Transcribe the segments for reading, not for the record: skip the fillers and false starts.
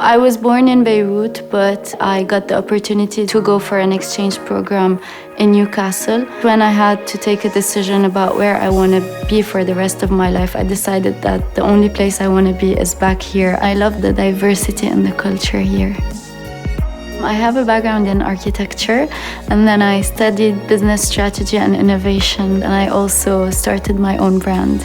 I was born in Beirut, but I got the opportunity to go for an exchange program in Newcastle. When I had to take a decision about where I want to be for the rest of my life, I decided that the only place I want to be is back here. I love the diversity and the culture here. I have a background in architecture, and then I studied business strategy and innovation, and I also started my own brand.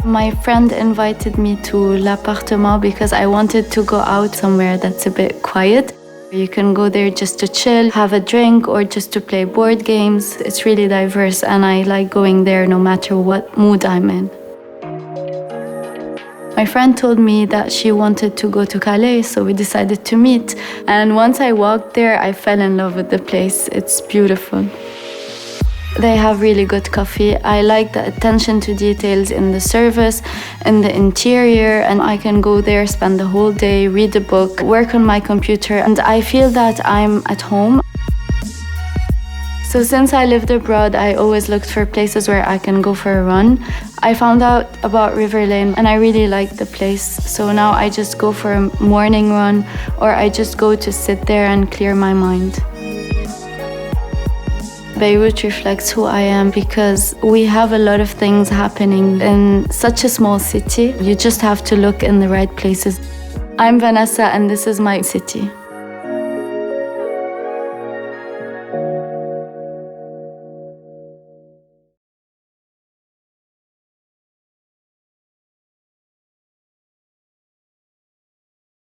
My friend invited me to l'appartement because I wanted to go out somewhere that's a bit quiet. You can go there just to chill, have a drink, or just to play board games. It's really diverse, and I like going there no matter what mood I'm in. My friend told me that she wanted to go to Calais, so we decided to meet. And once I walked there, I fell in love with the place. It's beautiful. They have really good coffee. I like the attention to details in the service, in the interior, and I can go there, spend the whole day, read a book, work on my computer, and I feel that I'm at home. So since I lived abroad, I always looked for places where I can go for a run. I found out about River Lane and I really liked the place. So now I just go for a morning run, or I just go to sit there and clear my mind. Beirut reflects who I am because we have a lot of things happening in such a small city. You just have to look in the right places. I'm Vanessa and this is my city.